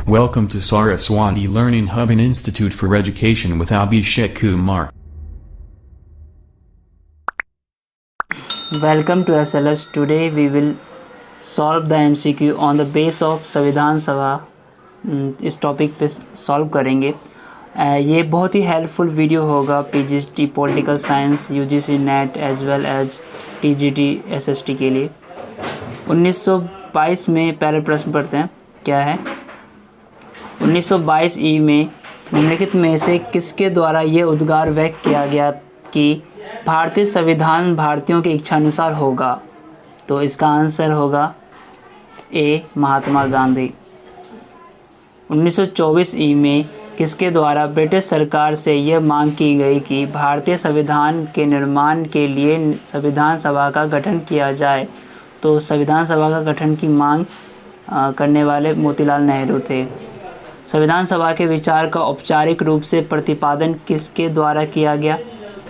Welcome to Saraswati Learning Hub and Institute for Education with Abhishek Kumar. Welcome to SLS. Today we will solve the MCQ on the base of संविधान सभा. इस topic पे solve करेंगे. ये बहुत ही helpful video होगा PGT political science, UGC NET as well as TGT SST के लिए. 1922 में पहले प्रश्न पढ़ते हैं. क्या है? 1922 ई में निम्नलिखित में से किसके द्वारा ये उद्गार व्यक्त किया गया कि भारतीय संविधान भारतीयों के इच्छानुसार होगा? तो इसका आंसर होगा ए. महात्मा गांधी. 1924 ई में किसके द्वारा ब्रिटिश सरकार से यह मांग की गई कि भारतीय संविधान के निर्माण के लिए संविधान सभा का गठन किया जाए? तो संविधान सभा का गठन की मांग करने वाले मोतीलाल नेहरू थे. संविधान सभा के विचार का औपचारिक रूप से प्रतिपादन किसके द्वारा किया गया?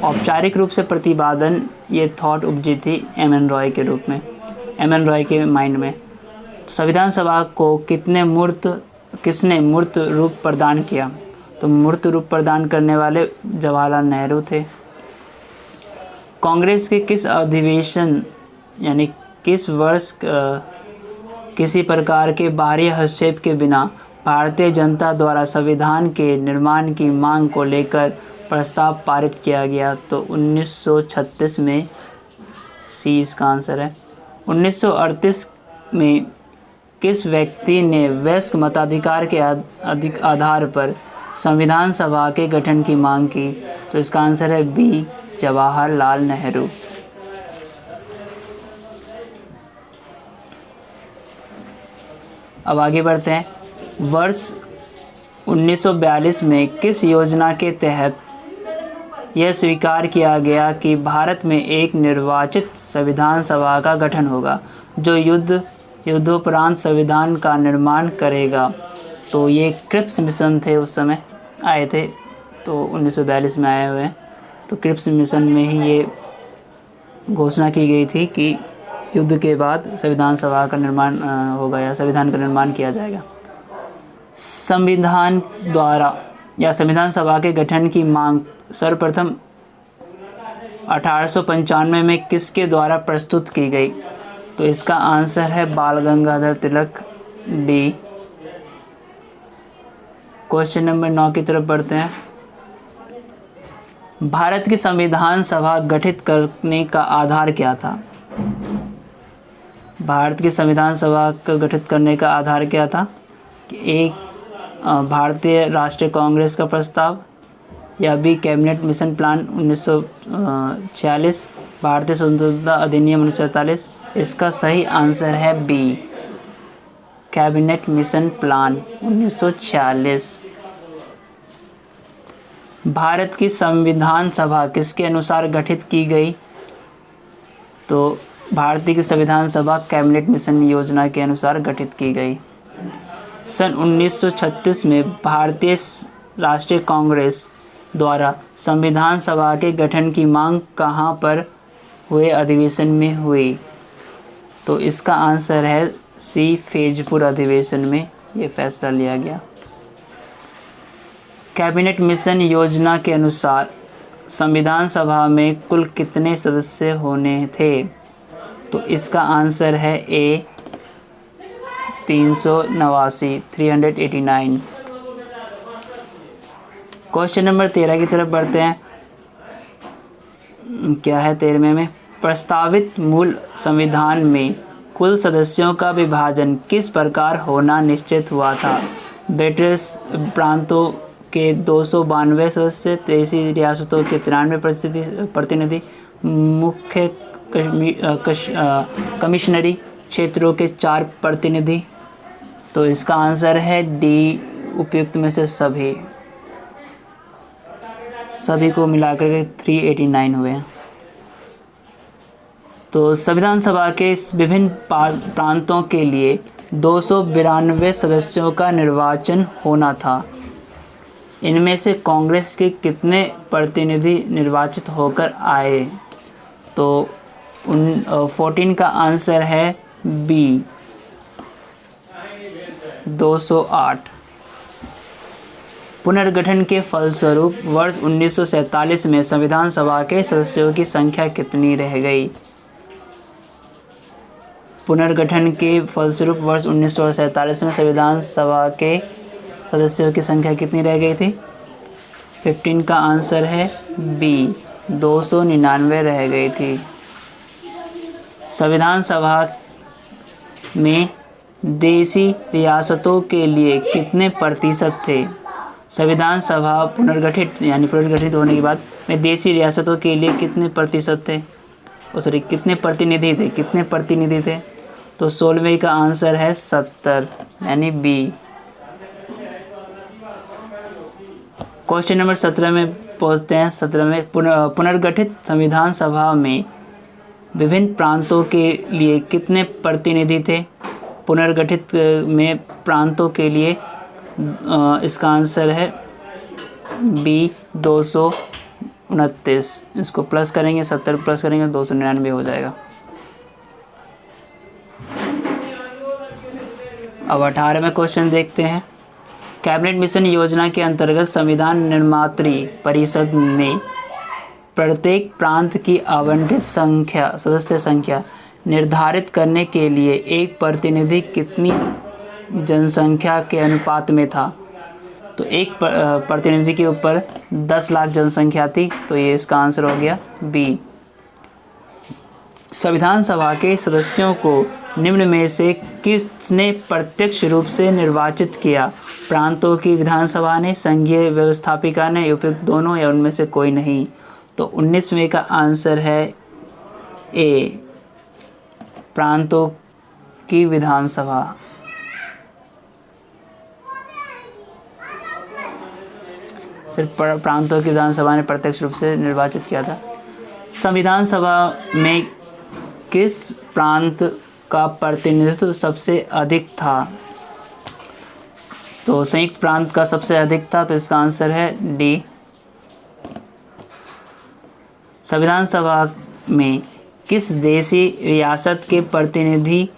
औपचारिक रूप से प्रतिपादन ये थॉट उपजी थी एम.एन. रॉय के रूप में, एम.एन. रॉय के माइंड में. संविधान सभा को किसने मूर्त रूप प्रदान किया? तो मूर्त रूप प्रदान करने वाले जवाहरलाल नेहरू थे. कांग्रेस के किस अधिवेशन यानी किस वर्ष किसी प्रकार के बाहरी हस्तक्षेप के बिना भारतीय जनता द्वारा संविधान के निर्माण की मांग को लेकर प्रस्ताव पारित किया गया? तो 1936 में. सी इसका आंसर है. 1938 में किस व्यक्ति ने वयस्क मताधिकार के आधार पर संविधान सभा के गठन की मांग की? तो इसका आंसर है बी. जवाहरलाल नेहरू. अब आगे बढ़ते हैं. वर्ष 1942 में किस योजना के तहत यह स्वीकार किया गया कि भारत में एक निर्वाचित संविधान सभा का गठन होगा जो युद्धोपरांत संविधान का निर्माण करेगा? तो ये क्रिप्स मिशन थे, उस समय आए थे, तो 1942 में आए हुए हैं. तो क्रिप्स मिशन में ही ये घोषणा की गई थी कि युद्ध के बाद संविधान सभा का निर्माण होगा या संविधान का निर्माण किया जाएगा. संविधान द्वारा या संविधान सभा के गठन की मांग सर्वप्रथम 1895 में किसके द्वारा प्रस्तुत की गई? तो इसका आंसर है बाल Gangadhar Tilak. D. Question number 9 की तरफ बढ़ते हैं. भारत की संविधान सभा गठित करने का आधार क्या था? भारत की संविधान सभा को गठित करने का आधार क्या था? कि एक भारतीय राष्ट्रीय कांग्रेस का प्रस्ताव, या बी. कैबिनेट मिशन प्लान 1946, भारतीय स्वतंत्रता अधिनियम 1947. इसका सही आंसर है B. Cabinet mission plan 1946. Bharat की संविधान सभा किसके अनुसार गठित की गई? तो भारतीय की संविधान सभा कैबिनेट मिशन योजना के अनुसार गठित की गई. सन 1936 में भारतीय राष्ट्रीय कांग्रेस द्वारा संविधान सभा के गठन की मांग कहाँ पर हुए अधिवेशन में हुई? तो इसका आंसर है सी. फैजपुर अधिवेशन में ये फैसला लिया गया. कैबिनेट मिशन योजना के अनुसार संविधान सभा में कुल कितने सदस्य होने थे? तो इसका आंसर है ए. 389. क्वेश्चन नंबर 13 की तरफ बढ़ते हैं. क्या है 13वें में? प्रस्तावित मूल संविधान में कुल सदस्यों का विभाजन किस प्रकार होना निश्चित हुआ था? ब्रिटिश प्रांतों के 292 सदस्य, 23 रियासतों के 93 प्रतिनिधि, मुख्य कमिश्नरी क्षेत्रों के 4 प्रतिनिधि. तो इसका आंसर है डी. उपयुक्त में से सभी को मिलाकर के 389 हुए हैं. तो संविधान सभा के विभिन्न प्रांतों के लिए 292 सदस्यों का निर्वाचन होना था. इनमें से कांग्रेस के कितने प्रतिनिधि निर्वाचित होकर आए? तो 14 का आंसर है बी. 208. पुनर्गठन के फलस्वरूप वर्ष 1947 में संविधान सभा के सदस्यों की संख्या कितनी रह गई? पुनर्गठन के फलस्वरूप वर्ष 1947 में संविधान सभा के सदस्यों की संख्या कितनी रह गई थी? 15 का आंसर है बी, 299 रह गई थी। संविधान सभा में देशी रियासतों के लिए कितने प्रतिशत थे? संविधान सभा पुनर्गठित होने के बाद में देशी रियासतों के लिए कितने प्रतिशत थे? कितने प्रतिनिधि थे? तो 16वें का आंसर है 70, यानी बी। क्वेश्चन नंबर 17 में पहुंचते हैं। 17 में पुनर्गठित संविधान सभा में विभिन्न प्रांतों के लिए कितने प्रतिनिधि थे? पुनर्गठित में प्रांतों के लिए इसका आंसर है बी, 229। इसको प्लस करेंगे, 70 प्लस करेंगे 299 हो जाएगा। अब 18वें क्वेश्चन देखते हैं। कैबिनेट मिशन योजना के अंतर्गत संविधान निर्मात्री परिषद में प्रत्येक प्रांत की आवंटित सदस्य संख्या निर्धारित करने के लिए एक प्रतिनिधि कितनी जनसंख्या के अनुपात में था? तो एक प्रतिनिधि के ऊपर 10 लाख जनसंख्या थी, तो ये इसका आंसर हो गया बी। संविधान सभा के सदस्यों को निम्न में से किसने प्रत्यक्ष रूप से निर्वाचित किया? प्रांतों की विधानसभा ने, संघीय व्यवस्थापिका ने, उपयुक्त दोनों या उनमें से कोई नहीं। तो 19वें का आंसर है ए, प्रांतों की विधानसभा। सिर्फ प्रांतों की विधानसभा ने प्रत्यक्ष रूप से निर्वाचित किया था। संविधान सभा में किस प्रांत का प्रतिनिधित्व सबसे अधिक था? तो संयुक्त प्रांत का सबसे अधिक था, तो इसका आंसर है डी। संविधान सभा में किस देशी रियासत के प्रतिनिधि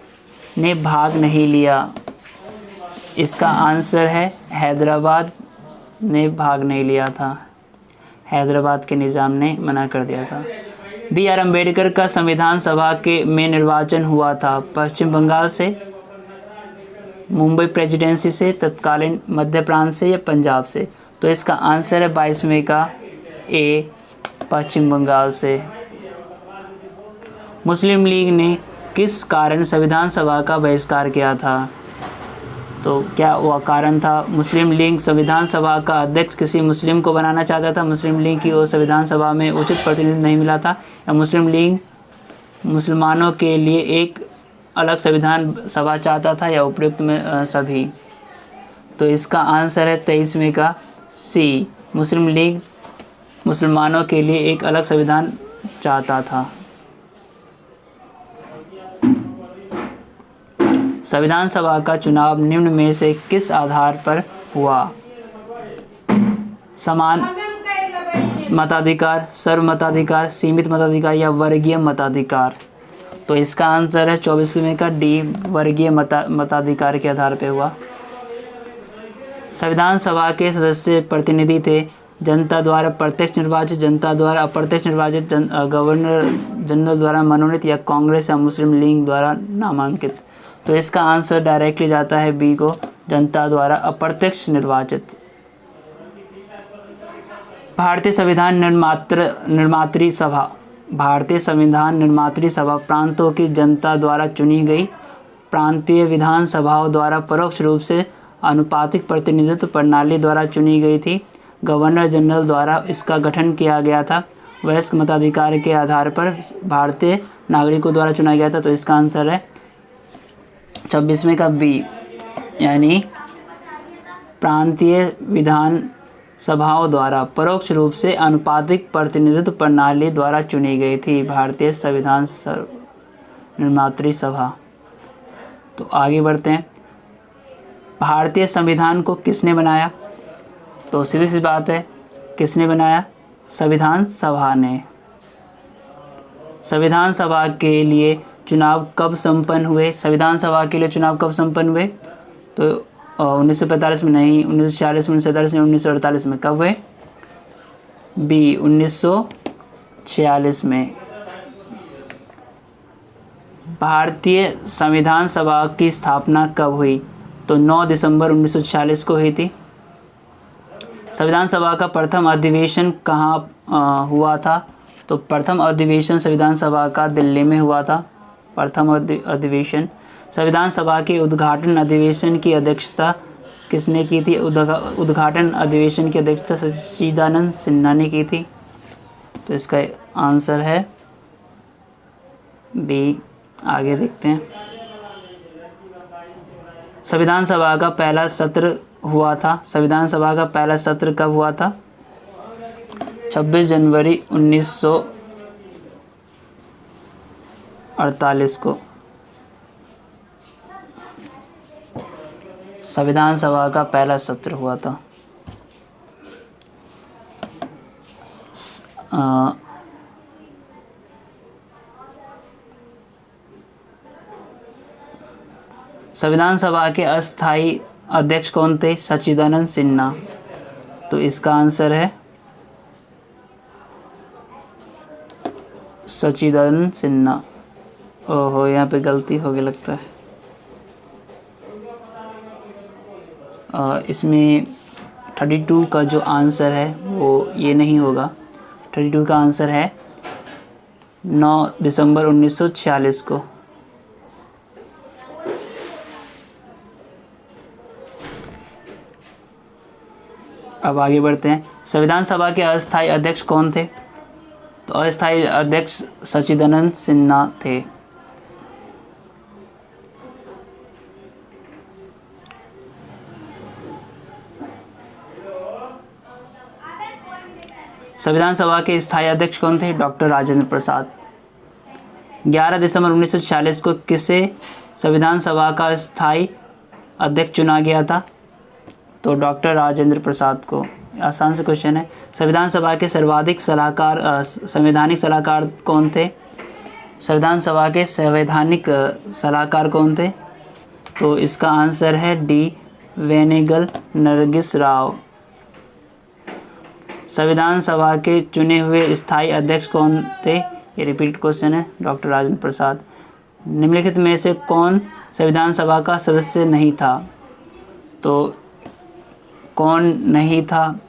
ने भाग नहीं लिया? इसका आंसर है हैदराबाद ने भाग नहीं लिया था। हैदराबाद के निज़ाम ने मना कर दिया था। बी आर अम्बेडकर का संविधान सभा में निर्वाचन हुआ था पश्चिम बंगाल से, मुंबई प्रेसिडेंसी से, तत्कालीन मध्य प्रांत से या पंजाब से? तो इसका आंसर है 22वें का ए, पश्चिम बंगाल से। मुस्लिम लीग ने किस कारण संविधान सभा का बहिष्कार किया था? तो क्या वह कारण था? मुस्लिम लीग संविधान सभा का अध्यक्ष किसी मुस्लिम को बनाना चाहता था, मुस्लिम लीग की ओर संविधान सभा में उचित प्रतिनिधित्व नहीं मिला था, या मुस्लिम लीग मुसलमानों के लिए एक अलग संविधान सभा चाहता था, या उपयुक्त में सभी? तो इसका आंसर है 23वें का सी, मुस्लिम लीग मुसलमानों के लिए एक अलग संविधान चाहता था। संविधान सभा का चुनाव निम्न में से किस आधार पर हुआ? समान मताधिकार, सर्व मताधिकार, सीमित मताधिकार या वर्गीय मताधिकार? तो इसका आंसर है 24वें का डी, वर्गीय मताधिकार के आधार पर हुआ। संविधान सभा के सदस्य प्रतिनिधि थे जनता द्वारा प्रत्यक्ष निर्वाचित, जनता द्वारा अप्रत्यक्ष निर्वाचित, गवर्नर जनरल द्वारा मनोनीत, या कांग्रेस या मुस्लिम लीग द्वारा नामांकित? तो इसका आंसर डायरेक्टली जाता है बी को, जनता द्वारा अप्रत्यक्ष निर्वाचित। भारतीय संविधान निर्मात्री सभा, भारतीय संविधान निर्मात्री सभा प्रांतों की जनता द्वारा चुनी गई प्रांतीय विधान सभाओं द्वारा परोक्ष रूप से अनुपातिक प्रतिनिधित्व प्रणाली द्वारा चुनी गई थी। गवर्नर जनरल द्वारा इसका गठन किया गया था। वयस्क मताधिकार के आधार पर भारतीय नागरिकों द्वारा चुना गया था। तो इसका आंसर है 26वें का बी, यानी प्रांतीय विधान सभाओं द्वारा परोक्ष रूप से अनुपातिक प्रतिनिधित्व प्रणाली द्वारा चुनी गई थी भारतीय संविधान निर्मात्री सभा। तो आगे बढ़ते हैं। भारतीय संविधान को किसने बनाया? तो सीधी सी बात है, किसने बनाया? संविधान सभा ने। संविधान सभा के लिए चुनाव कब संपन्न हुए? संविधान सभा के लिए चुनाव कब संपन्न हुए? तो 1945 में नहीं, 1946 में, 1947 में, 1948 में। कब हुए? बी 1946 में। भारतीय संविधान सभा की स्थापना कब हुई? तो 9 दिसंबर 1946 को हुई थी। संविधान सभा का प्रथम अधिवेशन कहाँ हुआ था? तो प्रथम अधिवेशन संविधान सभा का दिल्ली में हुआ था। प्रथम अधिवेशन। संविधान सभा के उद्घाटन अधिवेशन की अध्यक्षता किसने की थी? उद्घाटन अधिवेशन की अध्यक्षता सच्चिदानंद सिन्हा ने की थी। तो इसका आंसर है बी। आगे देखते हैं। संविधान सभा का पहला सत्र हुआ था। संविधान सभा का पहला सत्र कब हुआ था? 26 जनवरी 1948 को संविधान सभा का पहला सत्र हुआ था। संविधान सभा के अस्थायी अध्यक्ष कौन थे? सच्चिदानंद सिन्हा। तो इसका आंसर है सच्चिदानंद सिन्हा। ओहो, यहाँ पे गलती हो गई लगता है। इसमें 32 का जो आंसर है वो ये नहीं होगा। 32 का आंसर है 9 दिसंबर 1946 को। अब आगे बढ़ते हैं। संविधान सभा के अस्थायी अध्यक्ष कौन थे? तो अस्थायी अध्यक्ष सच्चिदानंद सिन्हा थे। संविधान सभा के स्थायी अध्यक्ष कौन थे? डॉक्टर राजेंद्र प्रसाद। 11 दिसंबर 1946 को किसे संविधान सभा का स्थायी अध्यक्ष चुना गया था? तो डॉक्टर राजेंद्र प्रसाद को। आसान से क्वेश्चन है। संविधान सभा के सर्वाधिक संवैधानिक सलाहकार कौन थे? संविधान सभा के संवैधानिक सलाहकार कौन थे? तो इसका आंसर है डी वेनेगल नरगिस राव। संविधान सभा के चुने हुए स्थायी अध्यक्ष कौन थे? ये रिपीट क्वेश्चन है। डॉक्टर राजेंद्र प्रसाद। निम्नलिखित में से कौन संविधान सभा का सदस्य नहीं था? तो कौन नहीं था?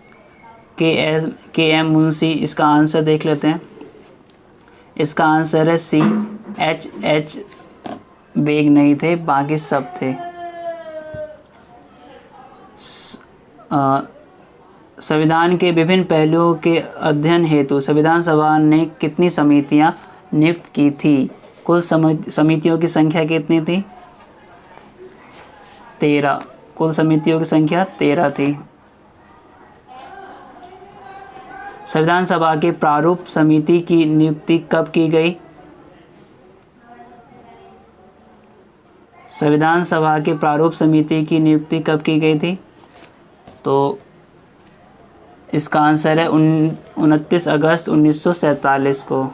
के एम मुंशी। इसका आंसर देख लेते हैं। इसका आंसर है सी एच बेग नहीं थे, बाकी सब थे। संविधान के विभिन्न पहलुओं के अध्ययन हेतु संविधान सभा ने कितनी समितियां नियुक्त की थी? कुल समितियों की संख्या कितनी थी? 13। कुल समितियों की संख्या 13 थी। संविधान सभा के प्रारूप समिति की नियुक्ति कब की गई? संविधान सभा के प्रारूप समिति की नियुक्ति कब की गई थी? तो इसका आंसर है 29 अगस्त 1947 को।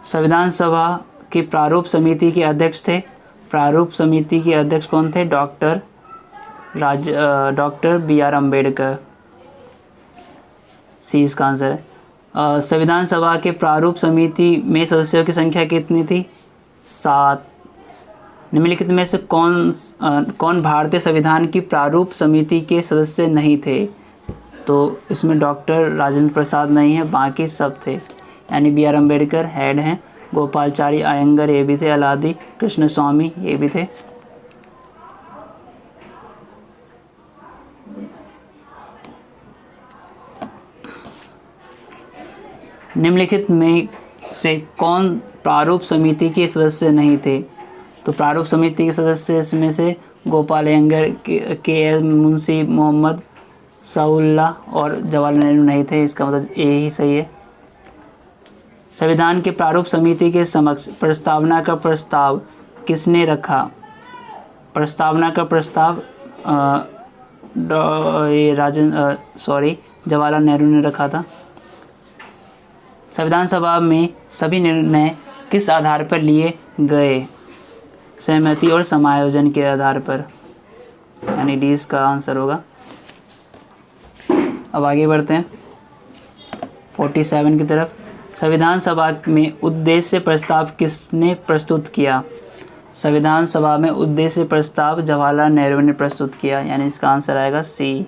संविधान सभा की प्रारूप समिति के अध्यक्ष थे। प्रारूप समिति के अध्यक्ष कौन थे? Doctor BR Ambedkar. सी इसका आंसर है। संविधान सभा के प्रारूप समिति में सदस्यों की संख्या कितनी थी? 7। निम्नलिखित में से कौन भारतीय संविधान की प्रारूप समिति के सदस्य नहीं थे? तो इसमें डॉक्टर राजेंद्र प्रसाद नहीं है, बाकी सब थे। यानी BR अम्बेडकर हेड हैं, गोपालचारी अयंगर ये भी थे, अलादी कृष्ण स्वामी ये भी थे। निम्नलिखित में से कौन प्रारूप समिति के सदस्य नहीं थे? तो प्रारूप समिति के सदस्य इसमें से गोपाल अयंगर, के एम मुंशी, मोहम्मद साउल्लाह और जवाहरलाल नेहरू नहीं थे। इसका मतलब ए ही सही है। संविधान के प्रारूप समिति के समक्ष प्रस्तावना का प्रस्ताव किसने रखा? प्रस्तावना का प्रस्ताव जवाहरलाल नेहरू ने रखा था। संविधान सभा में सभी निर्णय किस आधार पर लिए गए? सहमति और समायोजन के आधार पर, यानी डी इसका आंसर होगा। अब आगे बढ़ते हैं 47 की तरफ। संविधान सभा में उद्देश्य प्रस्ताव किसने प्रस्तुत किया? संविधान सभा में उद्देश्य प्रस्ताव जवाहरलाल नेहरू ने प्रस्तुत किया, यानी इसका आंसर आएगा सी।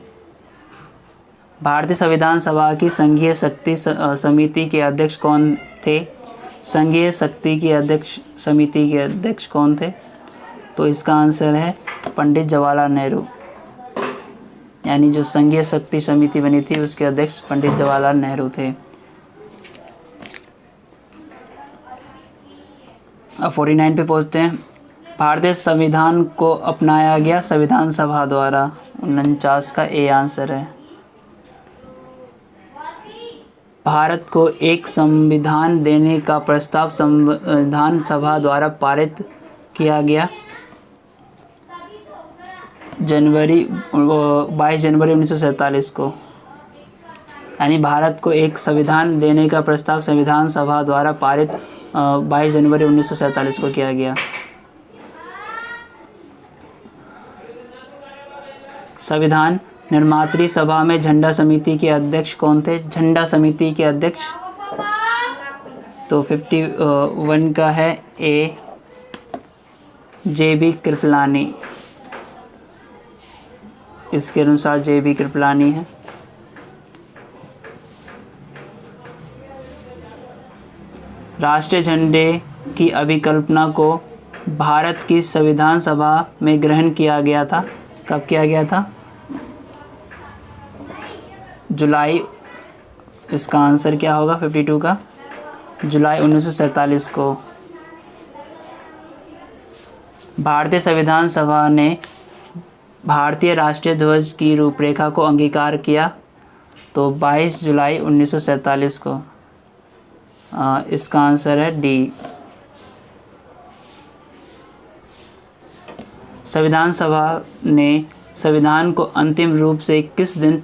भारतीय संविधान सभा की संघीय शक्ति समिति के अध्यक्ष कौन थे? संघीय शक्ति की अध्यक्ष समिति के अध्यक्ष कौन थे? तो इसका आंसर है पंडित जवाहरलाल नेहरू, यानी जो संघीय शक्ति समिति बनी थी उसके अध्यक्ष पंडित जवाहरलाल नेहरू थे। अब 49 पे पहुँचते हैं। भारतीय संविधान को अपनाया गया संविधान सभा द्वारा, 49 का ए आंसर है। भारत को एक संविधान देने का प्रस्ताव संविधान सभा द्वारा पारित किया गया 22 जनवरी 1947 को, यानी भारत को एक संविधान देने का प्रस्ताव संविधान सभा द्वारा पारित 22 जनवरी 1947 को किया गया। संविधान निर्मात्री सभा में झंडा समिति के अध्यक्ष कौन थे? झंडा समिति के अध्यक्ष तो 51 का है ए जे.बी. कृपलानी, इसके अनुसार जे.बी. कृपलानी है। राष्ट्रीय झंडे की अभिकल्पना को भारत की संविधान सभा में ग्रहण किया गया था। कब किया गया था? जुलाई, इसका आंसर क्या होगा 52 का? जुलाई 1947 को। भारतीय संविधान सभा ने भारतीय राष्ट्रीय ध्वज की रूपरेखा को अंगीकार किया तो 22 जुलाई 1947 को। इसका आंसर है डी। संविधान सभा ने संविधान को अंतिम रूप से किस दिन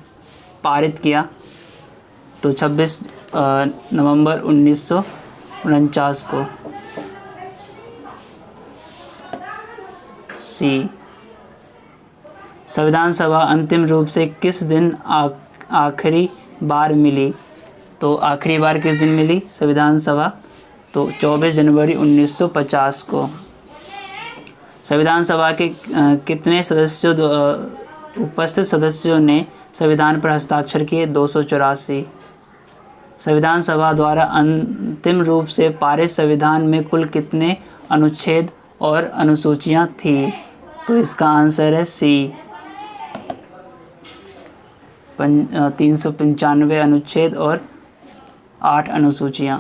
पारित किया? तो 26 नवंबर 1949 को। सी। संविधान सभा अंतिम रूप से किस दिन आखिरी बार मिली? तो आखिरी बार किस दिन मिली संविधान सभा? तो 24 जनवरी 1950 को। संविधान सभा के कितने सदस्यों उपस्थित सदस्यों ने संविधान पर हस्ताक्षर किए? 284। संविधान सभा द्वारा अंतिम रूप से पारित संविधान में कुल कितने अनुच्छेद और अनुसूचियां थी? तो इसका आंसर है सी, 395 अनुच्छेद और 8 अनुसूचियां।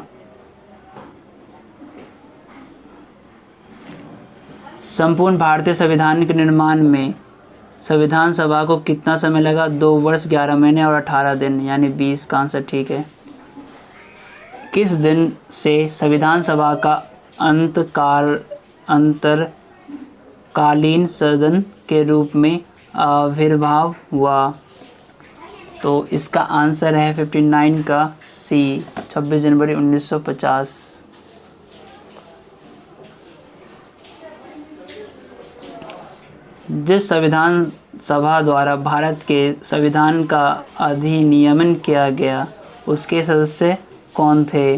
संपूर्ण भारतीय संविधान के निर्माण में संविधान सभा को कितना समय लगा? 2 वर्ष 11 महीने और 18 दिन, यानी 20 का आंसर ठीक है। किस दिन से संविधान सभा का अंतरकालीन सदन के रूप में आविर्भाव हुआ? तो इसका आंसर है 59 का सी, 26 जनवरी 1950। जिस संविधान सभा द्वारा भारत के संविधान का अधिनियमन किया गया उसके सदस्य कौन थे?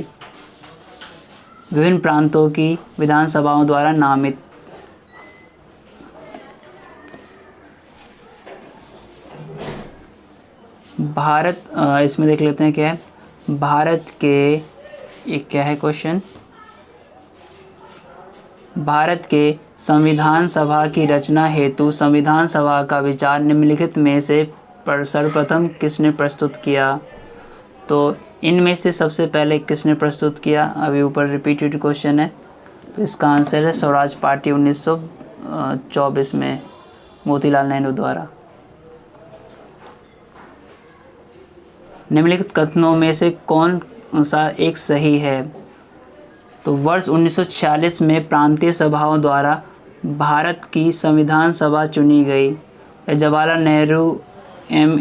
विभिन्न प्रांतों की विधानसभाओं द्वारा नामित। भारत, इसमें देख लेते हैं क्या है। भारत के, ये क्या है क्वेश्चन? भारत के संविधान सभा की रचना हेतु संविधान सभा का विचार निम्नलिखित में से सर्वप्रथम किसने प्रस्तुत किया? तो इनमें से सबसे पहले किसने प्रस्तुत किया? अभी ऊपर रिपीटेड क्वेश्चन है, तो इसका आंसर है स्वराज पार्टी 1924 में मोतीलाल नेहरू द्वारा। निम्नलिखित कथनों में से कौन सा एक सही है? तो वर्ष 1946 में प्रांतीय सभाओं द्वारा भारत की संविधान सभा चुनी गई। जवाहरलाल नेहरू, एम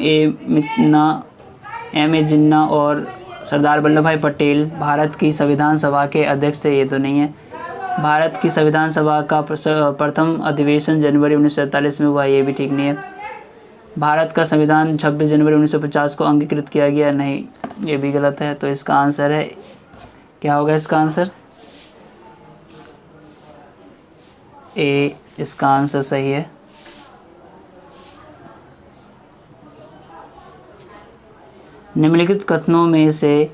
ए जिन्ना और सरदार वल्लभ भाई पटेल भारत की संविधान सभा के अध्यक्ष थे, ये तो नहीं है। भारत की संविधान सभा का प्रथम अधिवेशन जनवरी 1947 में हुआ, ये भी ठीक नहीं है। भारत का संविधान 26 जनवरी 1950 को अंगीकृत किया गया, नहीं, ये भी गलत है। तो इसका आंसर है, क्या होगा इसका आंसर? ए इसका आंसर सही है। निम्नलिखित कथनों में से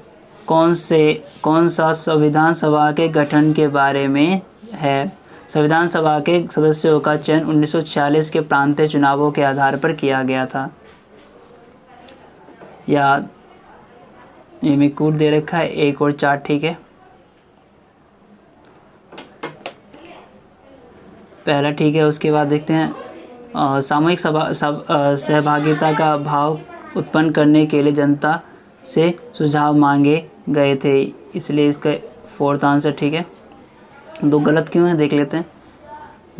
कौन सा संविधान सभा के गठन के बारे में है? संविधान सभा के सदस्यों का चयन 1946 के प्रांतीय चुनावों के आधार पर किया गया था। या ये में कूट दे रखा है 1 और 4, ठीक है। पहला ठीक है। उसके बाद देखते हैं सामूहिक सहभागिता का भाव उत्पन्न करने के लिए जनता से सुझाव मांगे गए थे, इसलिए इसका 4th आंसर ठीक है। 2 गलत क्यों है देख लेते हैं।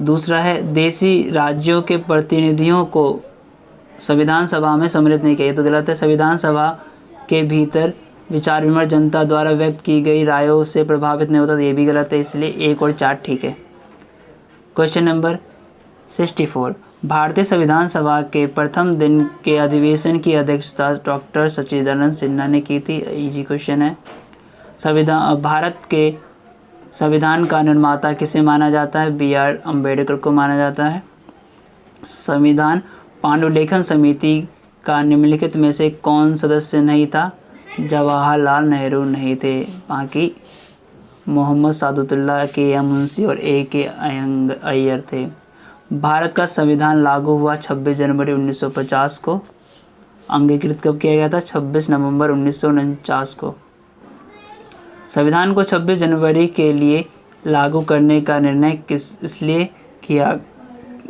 दूसरा है देशी राज्यों के प्रतिनिधियों को संविधान सभा में सम्मिलित नहीं किया, तो गलत है। संविधान सभा के भीतर विचार विमर्श जनता द्वारा व्यक्त की गई रायों से प्रभावित नहीं होता, तो ये भी गलत है, इसलिए 1 और 4 ठीक है। क्वेश्चन नंबर 64, भारतीय संविधान सभा के प्रथम दिन के अधिवेशन की अध्यक्षता डॉक्टर सच्चिदानंद सिन्हा ने की थी, इजी क्वेश्चन है। भारत के संविधान का निर्माता किसे माना जाता है? BR अम्बेडकर को माना जाता है। संविधान पांडुलेखन समिति का निम्नलिखित में से कौन सदस्य नहीं था? जवाहरलाल नेहरू नहीं थे, बाकी मोहम्मद सादुल्लाह, KM मुंशी और AK अय्यर थे। भारत का संविधान लागू हुआ 26 जनवरी 1950 को। अंगीकृत कब किया गया था? 26 नवंबर 1949 को। संविधान को 26 जनवरी के लिए लागू करने का निर्णय इसलिए किया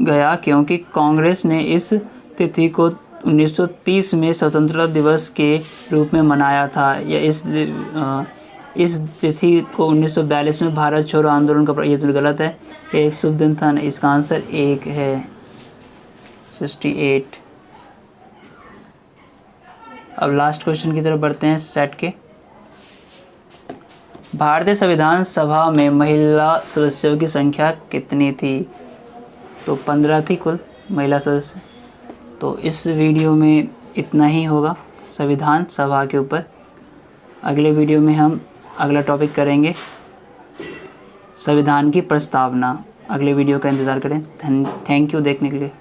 गया क्योंकि कांग्रेस ने इस तिथि को 1930 में स्वतंत्रता दिवस के रूप में मनाया था, या इस तिथि को 1942 में भारत छोड़ो आंदोलन का, ये तो गलत है, एक शुभ दिन था। इसका आंसर 1 है, 68। अब लास्ट क्वेश्चन की तरफ बढ़ते हैं सेट के। भारतीय संविधान सभा में महिला सदस्यों की संख्या कितनी थी? तो 15 थी कुल महिला सदस्य। तो इस वीडियो में इतना ही होगा संविधान सभा के ऊपर। अगले वीडियो में हम अगला टॉपिक करेंगे संविधान की प्रस्तावना। अगले वीडियो का इंतज़ार करें। थैंक यू देखने के लिए।